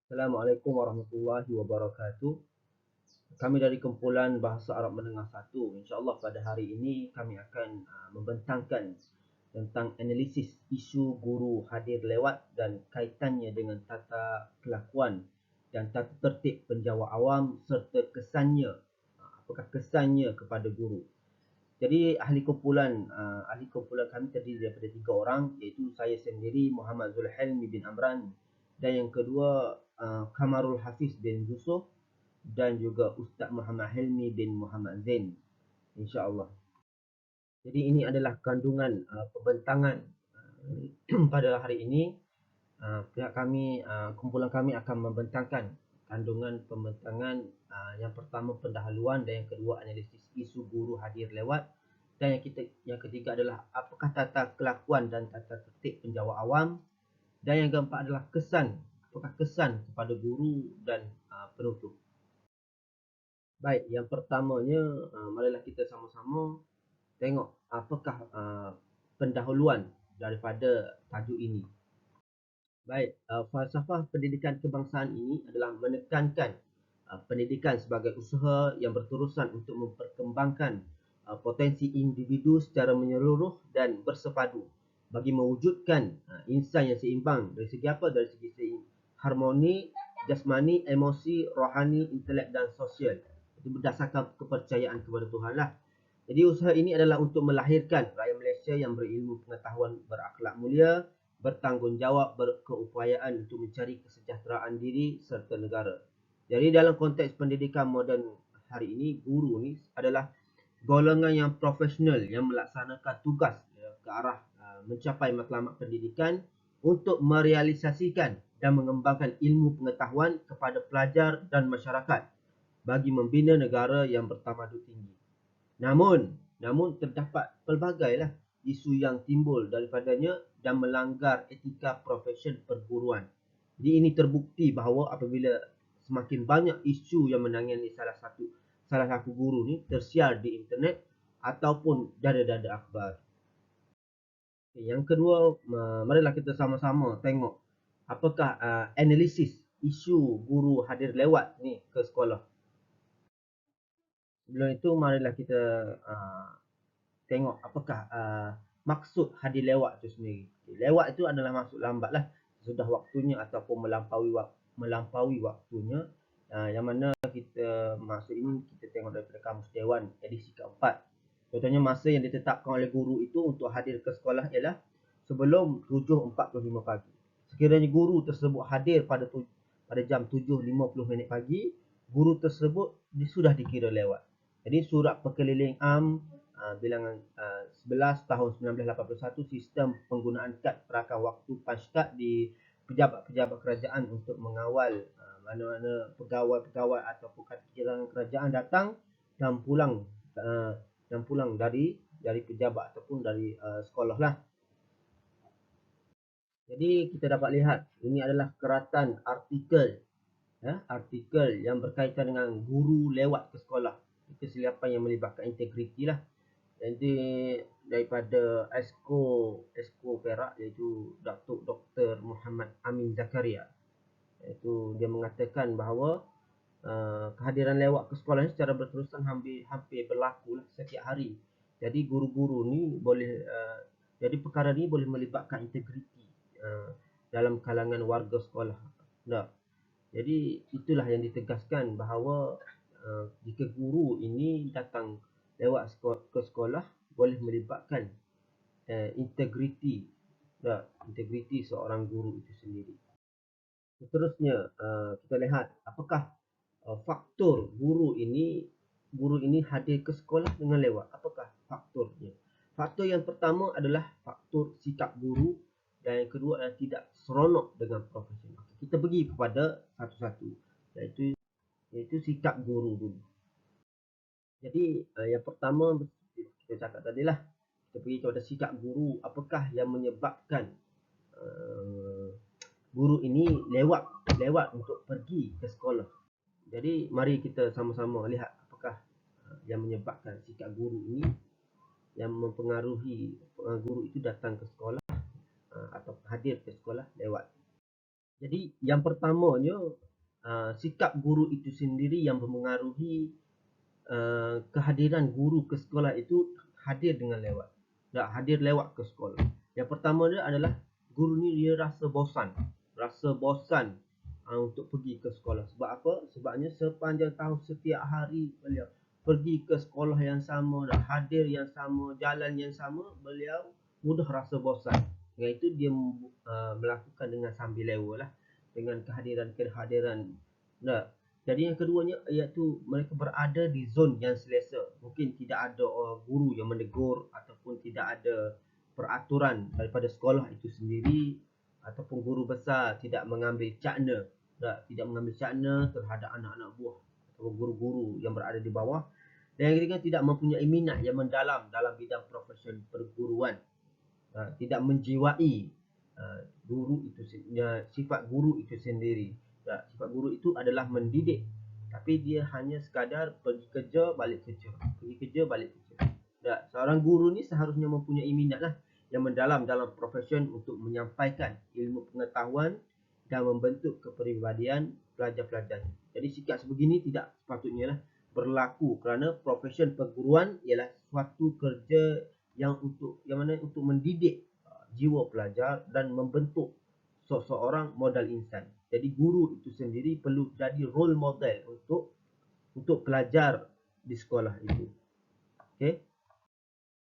Assalamualaikum warahmatullahi wabarakatuh. Kami dari kumpulan Bahasa Arab Menengah 1. InsyaAllah pada hari ini kami akan membentangkan tentang analisis isu guru hadir lewat dan kaitannya dengan tata kelakuan dan tata tertib penjawat awam serta kesannya, apakah kesannya kepada guru. Jadi ahli kumpulan kami terdiri daripada 3 orang, iaitu saya sendiri Muhammad Zulhelmi bin Amran, dan yang kedua Kamarul Hafiz bin Yusuf, dan juga Ustaz Muhammad Helmi bin Muhammad Zain, insya-Allah. Jadi ini adalah kandungan pembentangan pada hari ini. Pihak kami, kumpulan kami akan membentangkan kandungan pembentangan yang pertama pendahuluan, dan yang kedua analisis isu guru hadir lewat, dan yang ketiga adalah apakah tata kelakuan dan tata tertib penjawat awam, dan yang keempat adalah apakah kesan kepada guru dan penutup. Baik, yang pertamanya marilah kita sama-sama tengok apakah pendahuluan daripada tajuk ini. Baik, falsafah pendidikan kebangsaan ini adalah menekankan pendidikan sebagai usaha yang berterusan untuk memperkembangkan potensi individu secara menyeluruh dan bersepadu bagi mewujudkan insan yang seimbang dari segi apa? Dari segi harmoni, jasmani, emosi, rohani, intelek dan sosial. Itu berdasarkan kepercayaan kepada Tuhan lah. Jadi usaha ini adalah untuk melahirkan rakyat Malaysia yang berilmu pengetahuan, berakhlak mulia, bertanggungjawab, berkeupayaan untuk mencari kesejahteraan diri serta negara. Jadi dalam konteks pendidikan moden hari ini, guru ni adalah golongan yang profesional yang melaksanakan tugas ke arah mencapai matlamat pendidikan untuk merealisasikan dan mengembangkan ilmu pengetahuan kepada pelajar dan masyarakat bagi membina negara yang bertamadun tinggi. Namun terdapat pelbagailah isu yang timbul daripadanya dan melanggar etika profesion perguruan. Jadi ini terbukti bahawa apabila semakin banyak isu yang menangani salah satu guru ni tersiar di internet ataupun dada-dada akhbar. Yang kedua, marilah kita sama-sama tengok apakah analisis isu guru hadir lewat ni ke sekolah. Sebelum itu marilah kita tengok apakah maksud hadir lewat itu sendiri. Lewat itu adalah maksud lambat lah, sudah waktunya ataupun melampaui waktunya, yang mana kita maksud ini kita tengok daripada Kamus Dewan edisi keempat. Contohnya masa yang ditetapkan oleh guru itu untuk hadir ke sekolah ialah sebelum 7.45 pagi. Sekiranya guru tersebut hadir pada jam 7.50 pagi, guru tersebut sudah dikira lewat. Jadi surat Pekeliling Am bilangan 11 tahun 1981, sistem penggunaan kad perakan waktu PANSCAD di pejabat-pejabat kerajaan untuk mengawal mana-mana pegawai-pegawai ataupun kadang kerajaan datang dan pulang dari pejabat ataupun dari sekolah lah. Jadi kita dapat lihat ini adalah keratan artikel yang berkaitan dengan guru lewat ke sekolah. Kesilapan yang melibatkan integriti lah. Jadi daripada Esko Perak, iaitu Datuk Dr. Muhammad Amin Zakaria, iaitu dia mengatakan bahawa kehadiran lewat ke sekolah ini secara berterusan hampir berlaku lah setiap hari. Jadi guru-guru ni jadi perkara ni boleh melibatkan integriti dalam kalangan warga sekolah. Jadi itulah yang ditegaskan bahawa jika guru ini datang lewat ke sekolah boleh melibatkan integriti seorang guru itu sendiri. Seterusnya kita lihat apakah faktor guru ini hadir ke sekolah dengan lewat. Apakah faktornya? Faktor yang pertama adalah faktor sikap guru, dan yang kedua adalah tidak seronok dengan profesi. Kita pergi kepada satu-satu, iaitu sikap guru dulu. Jadi yang pertama kita cakap tadilah, kita pergi kepada sikap guru. Apakah yang menyebabkan guru ini lewat untuk pergi ke sekolah? Jadi mari kita sama-sama lihat apakah yang menyebabkan sikap guru ini yang mempengaruhi guru itu datang ke sekolah atau hadir ke sekolah lewat. Jadi yang pertamanya, sikap guru itu sendiri yang mempengaruhi kehadiran guru ke sekolah itu hadir dengan lewat. Tak hadir lewat ke sekolah. Yang pertama dia adalah guru ni dia rasa bosan. Rasa bosan untuk pergi ke sekolah. Sebab apa? Sebabnya sepanjang tahun setiap hari beliau pergi ke sekolah yang sama, dah hadir yang sama, jalan yang sama, beliau mudah rasa bosan. Dengan itu dia melakukan dengan sambil lewa lah. Dengan kehadiran-kehadiran. Nah, jadi yang keduanya iaitu mereka berada di zon yang selesa. Mungkin tidak ada guru yang menegur ataupun tidak ada peraturan daripada sekolah itu sendiri ataupun guru besar tidak mengambil cakna, tidak mengambil cakna terhadap anak-anak buah atau guru-guru yang berada di bawah. Dan yang ketiga tidak mempunyai minat yang mendalam dalam bidang profesion perguruan. Tidak menjiwai guru itu sifat guru itu sendiri. Sifat guru itu adalah mendidik, tapi dia hanya sekadar pergi kerja balik kerja, pergi kerja balik kerja. Seorang guru ni seharusnya mempunyai minat lah yang mendalam dalam profesion untuk menyampaikan ilmu pengetahuan dan membentuk kepribadian pelajar-pelajar. Jadi sikap sebegini tidak sepatutnya lah berlaku kerana profesion perguruan ialah suatu kerja yang mana untuk mendidik jiwa pelajar dan membentuk seseorang modal insan. Jadi guru itu sendiri perlu jadi role model untuk pelajar di sekolah itu. Okey.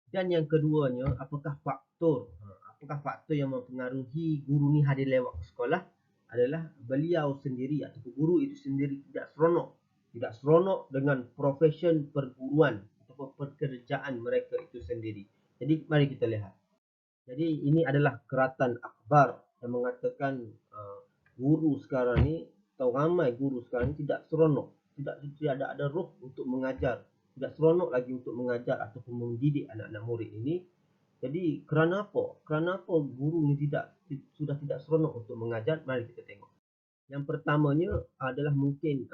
Dan yang keduanya, apakah faktor yang mempengaruhi guru ni hadir lewat ke sekolah adalah beliau sendiri ataupun guru itu sendiri tidak seronok dengan profesion perguruan ataupun pekerjaan mereka itu sendiri. Jadi mari kita lihat. Jadi ini adalah keratan akhbar yang mengatakan guru sekarang ni atau ramai guru sekarang ni tidak seronok, tidak ada roh untuk mengajar, tidak seronok lagi untuk mengajar ataupun mendidik anak-anak murid ini. Jadi kerana apa? Kerana apa guru ni sudah tidak seronok untuk mengajar? Mari kita tengok. Yang pertamanya adalah mungkin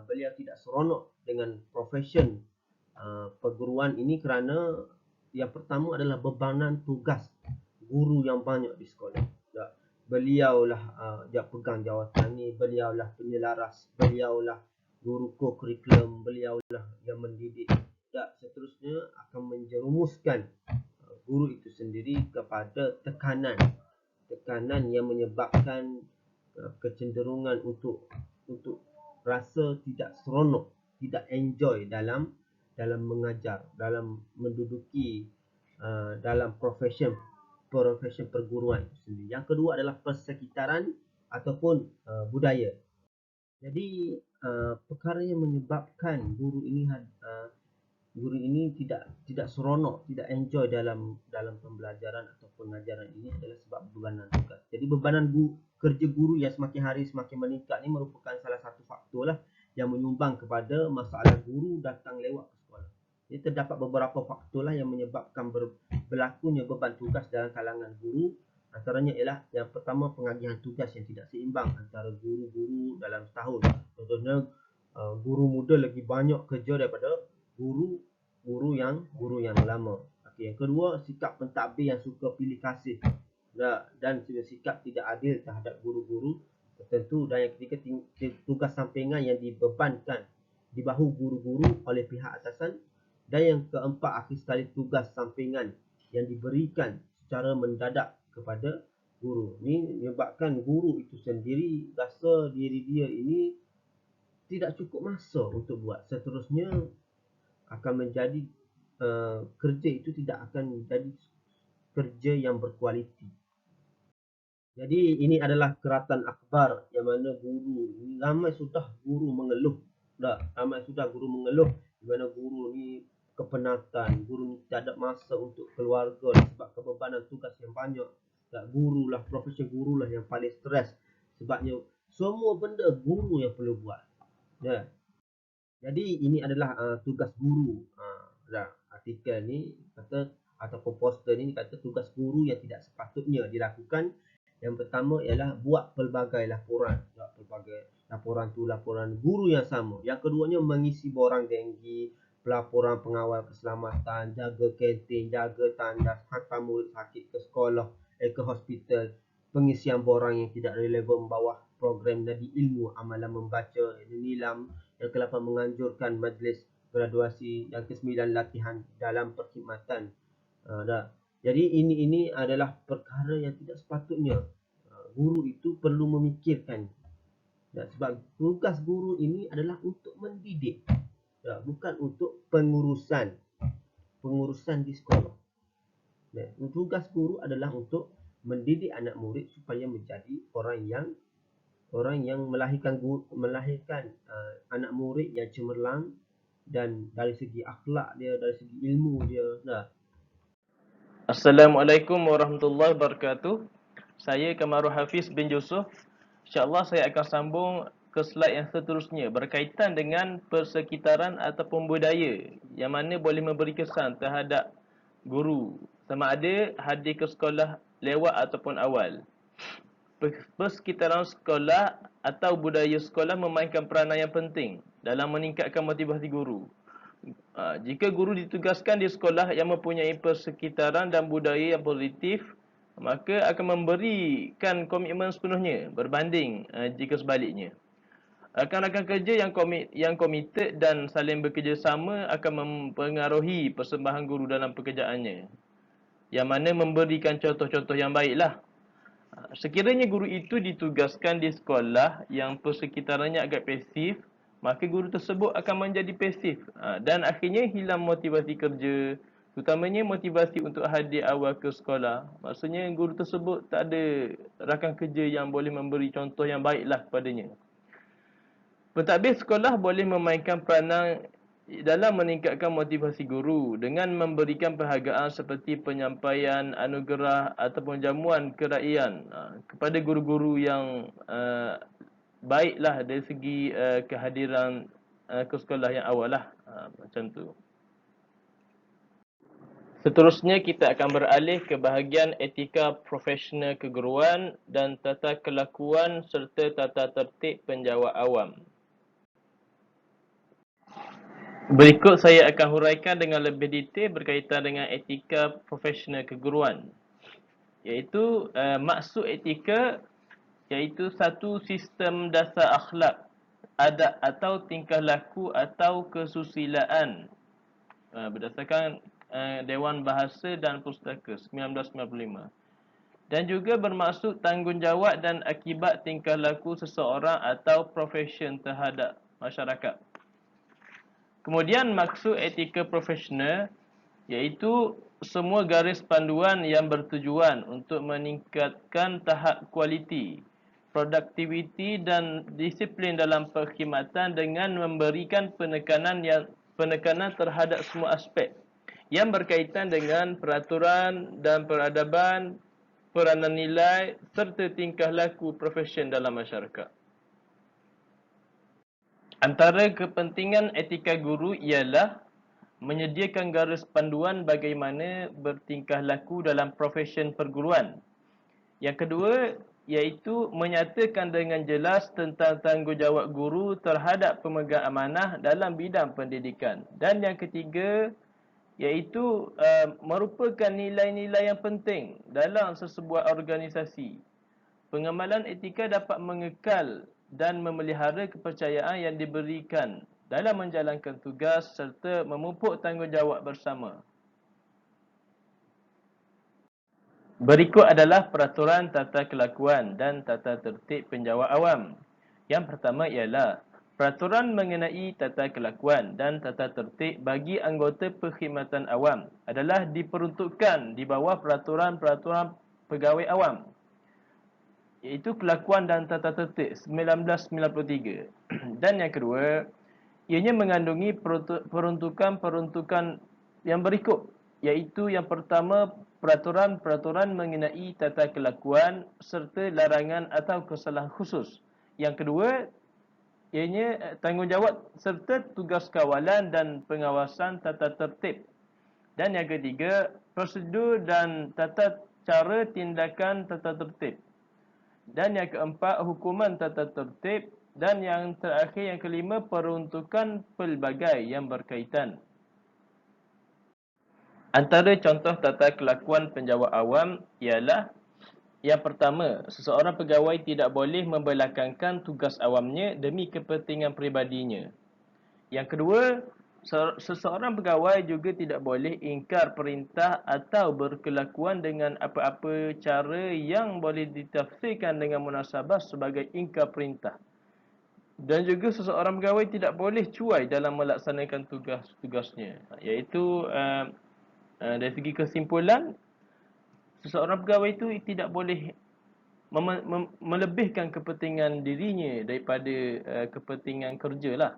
beliau tidak seronok dengan profesion perguruan ini kerana yang pertama adalah bebanan tugas guru yang banyak di sekolah. Beliaulah yang pegang jawatan ni, beliaulah penyelaras, beliaulah guru co-curriculum, beliaulah yang mendidik. Seterusnya akan menjerumuskan guru itu sendiri kepada tekanan yang menyebabkan kecenderungan untuk rasa tidak seronok, tidak enjoy dalam mengajar, dalam menduduki dalam profesion perguruan itu sendiri. Yang kedua adalah persekitaran ataupun budaya. Jadi perkara yang menyebabkan guru ini tidak seronok, tidak enjoy dalam pembelajaran atau pengajaran ini adalah sebab bebanan tugas. Jadi bebanan kerja guru yang semakin hari semakin meningkat ini merupakan salah satu faktor lah yang menyumbang kepada masalah guru datang lewat ke sekolah. Jadi terdapat beberapa faktor lah yang menyebabkan berlakunya beban tugas dalam kalangan guru. Antaranya ialah yang pertama pengagihan tugas yang tidak seimbang antara guru-guru dalam setahun. Contohnya guru muda lagi banyak kerja daripada guru yang lama. Okey, yang kedua sikap pentadbir yang suka pilih kasih dan sikap tidak adil terhadap guru-guru tertentu. Dan yang ketiga tugas sampingan yang dibebankan di bahu guru-guru oleh pihak atasan. Dan yang keempat akhir sekali tugas sampingan yang diberikan secara mendadak kepada guru. Ini menyebabkan guru itu sendiri rasa diri dia ini tidak cukup masa untuk buat. Seterusnya akan menjadi kerja itu tidak akan menjadi kerja yang berkualiti. Jadi ini adalah keratan akhbar yang mana ramai sudah guru mengeluh di mana guru ni kepenatan, guru ni tak ada masa untuk keluarga sebab kebebanan tugas yang banyak. Profesi guru lah yang paling stres sebabnya semua benda guru yang perlu buat. Jadi ini adalah tugas guru. Artikel ni kata ataupun poster ni kata tugas guru yang tidak sepatutnya dilakukan. Yang pertama ialah buat pelbagai laporan. Laporan guru yang sama. Yang keduanya mengisi borang denggi, pelaporan pengawal keselamatan, jaga kantin, jaga tandas, hantar murid sakit ke sekolah, ke hospital, pengisian borang yang tidak relevan bawah program Nadi Ilmu Amalan Membaca Nilam, yang ke-8 menganjurkan majlis graduasi, yang ke-9 latihan dalam perkhidmatan. Jadi ini adalah perkara yang tidak sepatutnya guru itu perlu memikirkan. Sebab tugas guru ini adalah untuk mendidik, bukan untuk pengurusan di sekolah. Tugas guru adalah untuk mendidik anak murid supaya menjadi orang yang melahirkan anak murid yang cemerlang, dan dari segi akhlak dia, dari segi ilmu dia. Assalamualaikum warahmatullahi wabarakatuh. Saya Kamarul Hafiz bin Yusuf. InsyaAllah saya akan sambung ke slide yang seterusnya berkaitan dengan persekitaran ataupun budaya yang mana boleh memberi kesan terhadap guru, sama ada hadir ke sekolah lewat ataupun awal. Persekitaran sekolah atau budaya sekolah memainkan peranan yang penting dalam meningkatkan motivasi guru. Jika guru ditugaskan di sekolah yang mempunyai persekitaran dan budaya yang positif, maka akan memberikan komitmen sepenuhnya berbanding jika sebaliknya. Rakan-rakan kerja yang komited dan saling bekerjasama akan mempengaruhi persembahan guru dalam pekerjaannya, yang mana memberikan contoh-contoh yang baiklah. Sekiranya guru itu ditugaskan di sekolah yang persekitarannya agak pasif, maka guru tersebut akan menjadi pasif dan akhirnya hilang motivasi kerja, terutamanya motivasi untuk hadir awal ke sekolah. Maksudnya guru tersebut tak ada rakan kerja yang boleh memberi contoh yang baiklah kepadanya. Pentadbir sekolah boleh memainkan peranan dalam meningkatkan motivasi guru dengan memberikan penghargaan seperti penyampaian anugerah ataupun jamuan kerakyaan kepada guru-guru yang baiklah dari segi kehadiran ke sekolah yang awal lah, macam tu. Seterusnya kita akan beralih ke bahagian etika profesional keguruan dan tata kelakuan serta tata tertib penjawat awam. Berikut saya akan huraikan dengan lebih detail berkaitan dengan etika profesional keguruan, iaitu maksud etika iaitu satu sistem dasar akhlak, adab atau tingkah laku atau kesusilaan berdasarkan Dewan Bahasa dan Pustaka 1995, dan juga bermaksud tanggungjawab dan akibat tingkah laku seseorang atau profesion terhadap masyarakat. Kemudian maksud etika profesional iaitu semua garis panduan yang bertujuan untuk meningkatkan tahap kualiti, produktiviti dan disiplin dalam perkhidmatan dengan memberikan penekanan terhadap semua aspek yang berkaitan dengan peraturan dan peradaban, peranan nilai serta tingkah laku profesion dalam masyarakat. Antara kepentingan etika guru ialah menyediakan garis panduan bagaimana bertingkah laku dalam profesion perguruan. Yang kedua iaitu menyatakan dengan jelas tentang tanggungjawab guru terhadap pemegang amanah dalam bidang pendidikan. Dan yang ketiga iaitu merupakan nilai-nilai yang penting dalam sesebuah organisasi. Pengamalan etika dapat mengekal dan memelihara kepercayaan yang diberikan dalam menjalankan tugas serta memupuk tanggungjawab bersama. Berikut adalah peraturan tata kelakuan dan tata tertib penjawat awam. Yang pertama ialah peraturan mengenai tata kelakuan dan tata tertib bagi anggota perkhidmatan awam adalah diperuntukkan di bawah peraturan-peraturan pegawai awam, iaitu kelakuan dan tata tertib 1993. Dan yang kedua, ianya mengandungi peruntukan-peruntukan yang berikut, iaitu yang pertama, peraturan-peraturan mengenai tata kelakuan serta larangan atau kesalahan khusus. Yang kedua, ianya tanggungjawab serta tugas kawalan dan pengawasan tata tertib. Dan yang ketiga, prosedur dan tata cara tindakan tata tertib. Dan yang keempat, hukuman tata tertib. Dan yang terakhir, yang kelima, peruntukan pelbagai yang berkaitan. Antara contoh tata kelakuan penjawat awam ialah Yang pertama, seseorang pegawai tidak boleh membelakangkan tugas awamnya demi kepentingan peribadinya. Yang kedua, seseorang pegawai juga tidak boleh ingkar perintah atau berkelakuan dengan apa-apa cara yang boleh ditafsirkan dengan munasabah sebagai ingkar perintah. Dan juga seseorang pegawai tidak boleh cuai dalam melaksanakan tugas-tugasnya. Iaitu dari segi kesimpulan, seseorang pegawai itu tidak boleh melebihkan kepentingan dirinya daripada kepentingan kerja lah.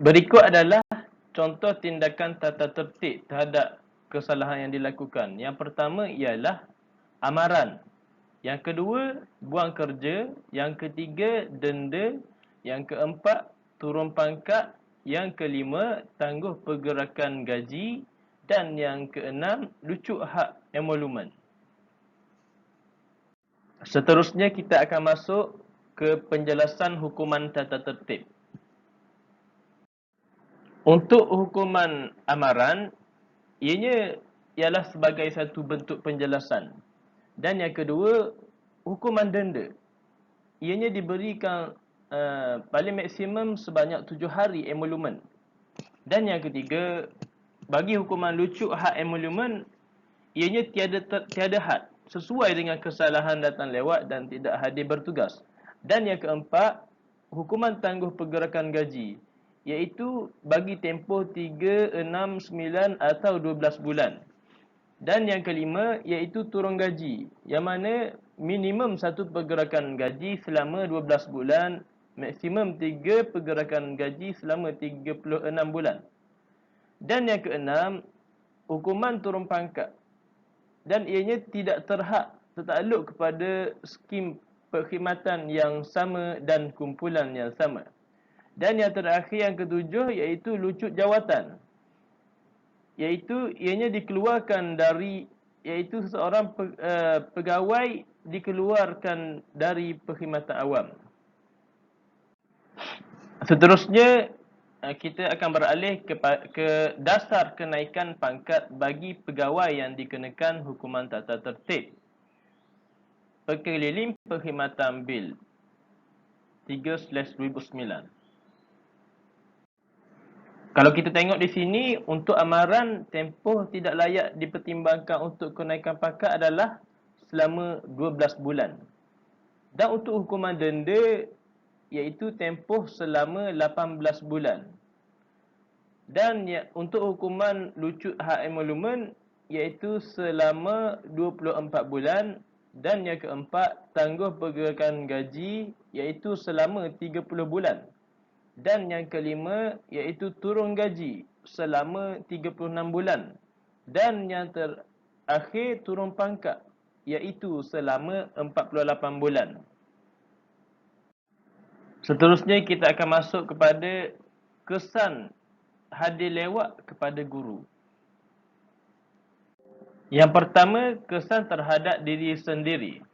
Berikut adalah contoh tindakan tata tertib terhadap kesalahan yang dilakukan. Yang pertama ialah amaran. Yang kedua, buang kerja. Yang ketiga, denda. Yang keempat, turun pangkat. Yang kelima, tangguh pergerakan gaji. Dan yang keenam, lucuk hak emolumen. Seterusnya kita akan masuk ke penjelasan hukuman tata tertib. Untuk hukuman amaran, ianya ialah sebagai satu bentuk penjelasan. Dan yang kedua, hukuman denda. Ianya diberikan paling maksimum sebanyak 7 hari emolumen. Dan yang ketiga, bagi hukuman lucuk hak emolumen, ianya tiada had, sesuai dengan kesalahan datang lewat dan tidak hadir bertugas. Dan yang keempat, hukuman tangguh pergerakan gaji, iaitu bagi tempoh 3, 6, 9 atau 12 bulan. Dan yang kelima, iaitu turun gaji, yang mana minimum satu pergerakan gaji selama 12 bulan, maksimum 3 pergerakan gaji selama 36 bulan. Dan yang keenam, hukuman turun pangkat. Dan ianya tidak tertakluk kepada skim perkhidmatan yang sama dan kumpulan yang sama. Dan yang terakhir, yang ketujuh, iaitu lucuk jawatan. Iaitu ianya dikeluarkan dari, iaitu seseorang pegawai dikeluarkan dari perkhidmatan awam. Seterusnya, kita akan beralih ke dasar kenaikan pangkat bagi pegawai yang dikenakan hukuman tata tertib. Pekeliling Perkhidmatan Bil 3/2009. Kalau kita tengok di sini, untuk amaran, tempoh tidak layak dipertimbangkan untuk kenaikan pangkat adalah selama 12 bulan. Dan untuk hukuman denda, iaitu tempoh selama 18 bulan. Dan untuk hukuman lucuk hak emolumen, iaitu selama 24 bulan. Dan yang keempat, tangguh pergerakan gaji, iaitu selama 30 bulan. Dan yang kelima, iaitu turun gaji selama 36 bulan. Dan yang terakhir, turun pangkat, iaitu selama 48 bulan. Seterusnya kita akan masuk kepada kesan hadir lewat kepada guru. Yang pertama, kesan terhadap diri sendiri.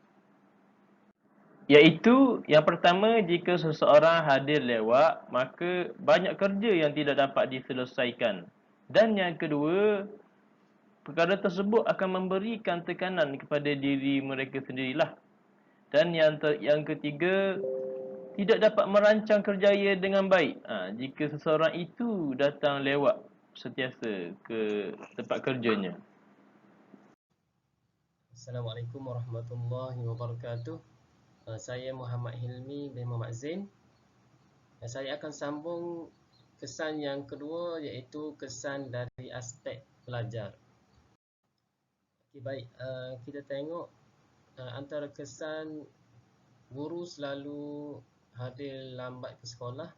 Iaitu, yang pertama, jika seseorang hadir lewat, maka banyak kerja yang tidak dapat diselesaikan. Dan yang kedua, perkara tersebut akan memberikan tekanan kepada diri mereka sendirilah. Dan yang ketiga, tidak dapat merancang kerjaya dengan baik jika seseorang itu datang lewat sentiasa ke tempat kerjanya. Assalamualaikum warahmatullahi wabarakatuh. Saya Muhammad Hilmi bin Muhammad Zain. Saya akan sambung kesan yang kedua, iaitu kesan dari aspek pelajar. Okay, baik, kita tengok antara kesan guru selalu hadir lambat ke sekolah.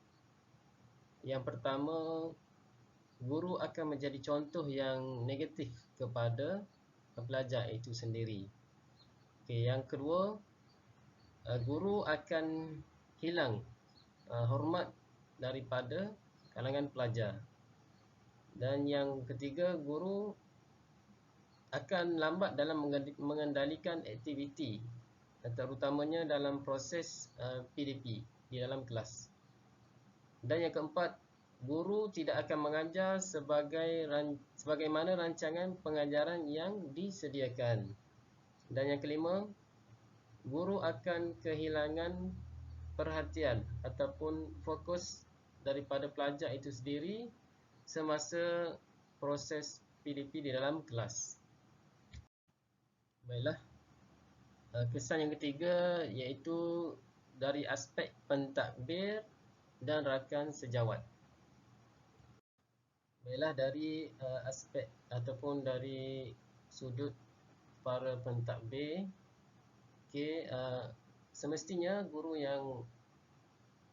Yang pertama, guru akan menjadi contoh yang negatif kepada pelajar itu sendiri. Okay, yang kedua, guru akan hilang hormat daripada kalangan pelajar. Dan yang ketiga, guru akan lambat dalam mengendalikan aktiviti, terutamanya dalam proses PDP di dalam kelas. Dan yang keempat, guru tidak akan mengajar sebagaimana rancangan pengajaran yang disediakan. Dan yang kelima, guru akan kehilangan perhatian ataupun fokus daripada pelajar itu sendiri semasa proses PDP di dalam kelas. Baiklah, kesan yang ketiga iaitu dari aspek pentadbir dan rakan sejawat. Baiklah, dari aspek ataupun dari sudut para pentadbir, semestinya guru yang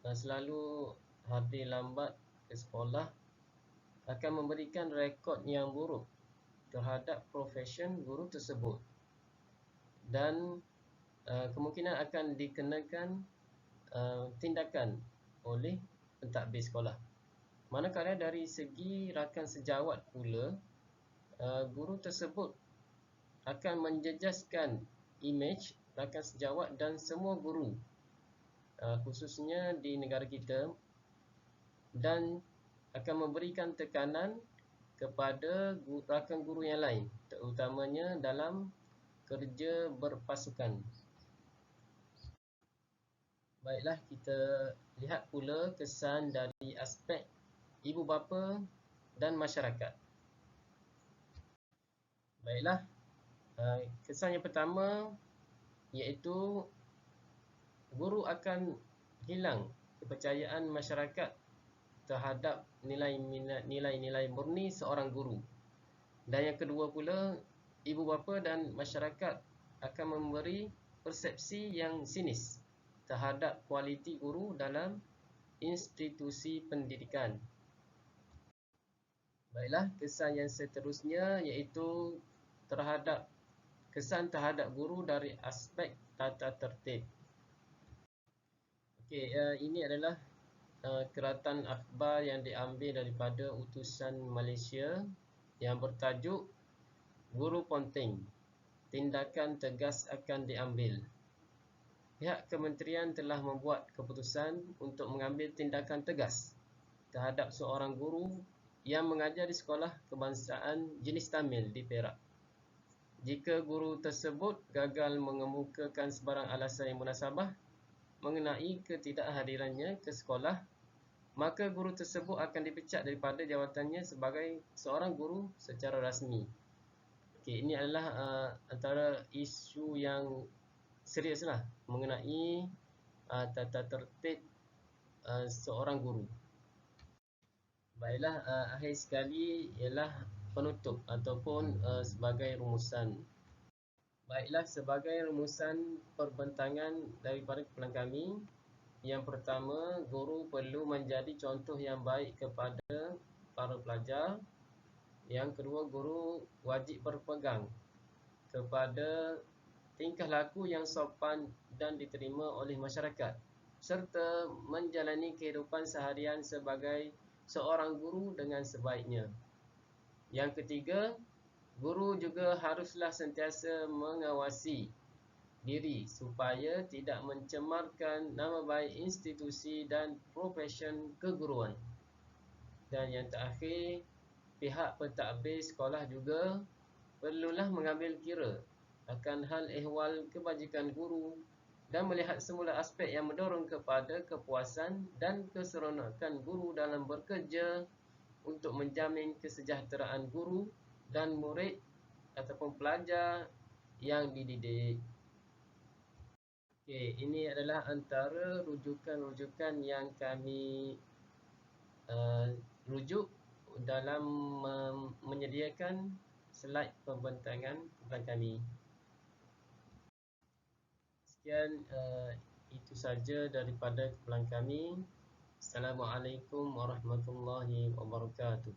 selalu hadir lambat ke sekolah akan memberikan rekod yang buruk terhadap profesion guru tersebut, dan kemungkinan akan dikenakan tindakan oleh pentadbir sekolah. Manakala dari segi rakan sejawat pula, guru tersebut akan menjejaskan imej rakan sejawat dan semua guru, khususnya di negara kita, dan akan memberikan tekanan kepada rakan guru yang lain, terutamanya dalam kerja berpasukan. Baiklah, kita lihat pula kesan dari aspek ibu bapa dan masyarakat. Baiklah, kesan yang pertama iaitu guru akan hilang kepercayaan masyarakat terhadap nilai-nilai murni seorang guru. Dan yang kedua pula, ibu bapa dan masyarakat akan memberi persepsi yang sinis terhadap kualiti guru dalam institusi pendidikan. Baiklah, kesan yang seterusnya iaitu kesan terhadap guru dari aspek tata tertib. Okey, ini adalah keratan akhbar yang diambil daripada utusan Malaysia yang bertajuk Guru Ponteng, tindakan tegas akan diambil. Pihak kementerian telah membuat keputusan untuk mengambil tindakan tegas terhadap seorang guru yang mengajar di sekolah kebangsaan jenis Tamil di Perak. Jika guru tersebut gagal mengemukakan sebarang alasan yang munasabah mengenai ketidakhadirannya ke sekolah, maka guru tersebut akan dipecat daripada jawatannya sebagai seorang guru secara rasmi. Okey, ini adalah antara isu yang seriuslah mengenai tata tertib seorang guru. Baiklah, akhir sekali ialah penutup ataupun sebagai rumusan. Baiklah, sebagai rumusan perbentangan daripada kumpulan kami, yang pertama, guru perlu menjadi contoh yang baik kepada para pelajar. Yang kedua, guru wajib berpegang kepada tingkah laku yang sopan dan diterima oleh masyarakat, serta menjalani kehidupan seharian sebagai seorang guru dengan sebaiknya. Yang ketiga, guru juga haruslah sentiasa mengawasi diri supaya tidak mencemarkan nama baik institusi dan profesion keguruan. Dan yang terakhir, pihak pentadbir sekolah juga perlulah mengambil kira akan hal ehwal kebajikan guru dan melihat semula aspek yang mendorong kepada kepuasan dan keseronokan guru dalam bekerja untuk menjamin kesejahteraan guru dan murid ataupun pelajar yang dididik. Okey, ini adalah antara rujukan-rujukan yang kami rujuk dalam menyediakan slide pembentangan kepada kami. Sekian, itu saja daripada kumpulan kami. Assalamualaikum warahmatullahi wabarakatuh.